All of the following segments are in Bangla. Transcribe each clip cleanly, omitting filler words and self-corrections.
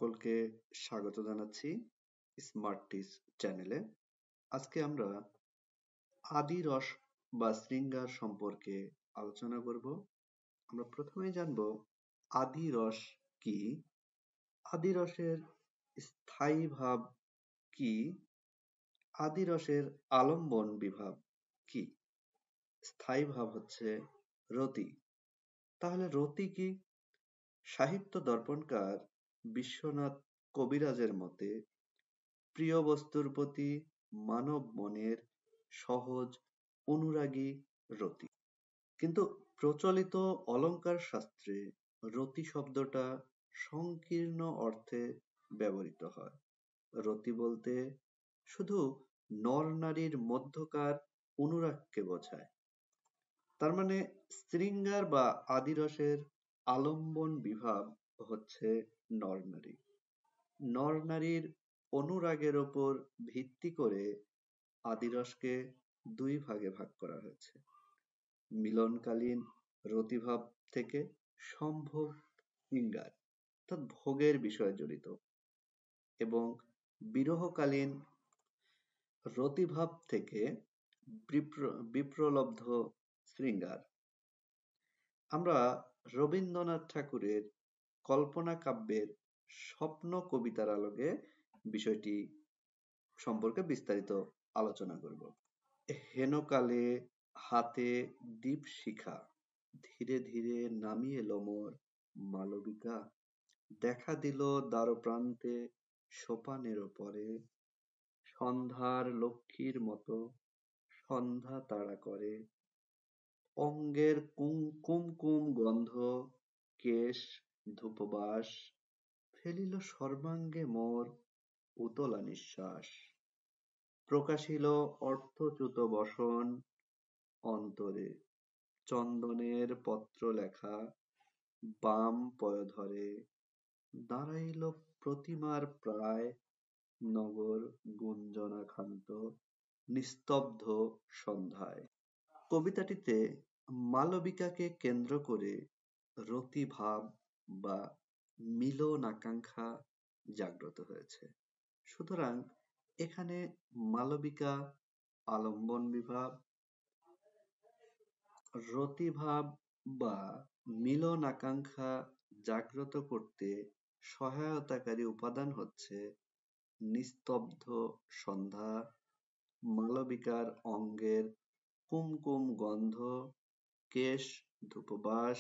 সকলকে স্বাগত জানাচ্ছি স্মার্ট টিস চ্যানেলে। আজকে আমরা আদি রস বা শৃঙ্গার সম্পর্কে আলোচনা করব। আমরা প্রথমেই জানবো আদি রস কি, আদি রসের স্থায়ী ভাব কি, আদি রসের আলম্বন বিভাব কি। স্থায়ী ভাব হচ্ছে রতি। তাহলে রতি কি? সাহিত্য দর্পণকার বিশ্বনাথ কবিরাজের মতে প্রিয় বস্তুর প্রতি মানব মনের সহজ অনুরাগী রতি। কিন্তু প্রচলিত অলংকার শাস্ত্রে রতি শব্দটা সংকীর্ণ অর্থে ব্যবহৃত হয়। রতি বলতে শুধু নর নারীর মধ্যকার অনুরাগকে বোঝায়। তার মানে শৃঙ্গার বা আদিরসের আলম্বন বিভাব হচ্ছে নর নারী। নর নারীর অনুরাগের ওপর ভিত্তি করে আদিরসকে দুই ভাগে ভাগ করা হয়েছে। মিলনকালীন রতিভাব থেকে সম্ভোগ শৃঙ্গার অর্থাৎ ভোগের বিষয় জড়িত, এবং বিরহকালীন রতিভাব থেকে বিপ্রলব্ধ শৃঙ্গার। আমরা রবীন্দ্রনাথ ঠাকুরের কল্পনা কাব্যের স্বপ্ন কবিতার আলোকে বিষয়টি সম্পর্কে বিস্তারিত আলোচনা করব। হেনকালে হাতে দীপশিখা, ধীরে ধীরে নামিয়ে এলো মোর মালবিকা, দেখা দিল দ্বারপ্রান্তে সোপানের ওপরে, সন্ধ্যার লক্ষ্মীর মতো সন্ধ্যা তাড়া করে, অঙ্গের কুমকুম গন্ধ, কেশ ধূপবাস, ফেলিল সর্বাঙ্গে মোর উতলা নিঃশ্বাস, প্রকাশিল অর্থচ্যুত বসন অন্তরে, চন্দনের পত্র লেখা বাম পয়োধরে, দাঁড়াইল প্রতিমার প্রায় নগর গুঞ্জনাক্ষান্ত নিস্তব্ধ সন্ধ্যায়। কবিতাটিতে মালবিকাকে কেন্দ্র করে রতিভাব বা মিলন আকাঙ্ক্ষা জাগ্রত হয়েছে। সুতরাং এখানে মালবিকা আলম্বন বিভাব, রতিভাব বা মিলন আকাঙ্ক্ষা জাগ্রত করতে সহায়তাকারী উপাদান হচ্ছে নিস্তব্ধ সন্ধ্যা, মালবিকার অঙ্গের কুমকুম গন্ধ, কেশ ধূপবাস,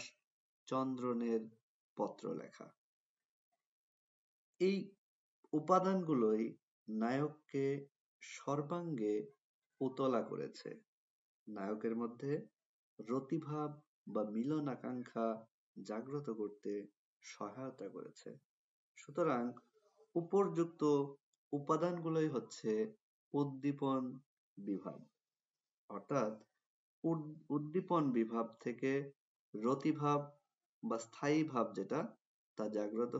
চন্দনের পত্রলেখা। এই উপাদানগুলোই নায়ককে সর্বাঙ্গে উতলা করেছে, নায়কের মধ্যে রতিভাব বা মিলন আকাঙ্ক্ষা জাগ্রত করতে সহায়তা করেছে। সুতরাং উপর্যুক্ত উপাদানগুলোই হচ্ছে উদ্দীপন বিভাব, অর্থাৎ উদ্দীপন বিভাব থেকে রতিভাব বা স্থায়ী ভাব যেটা তা জাগ্রত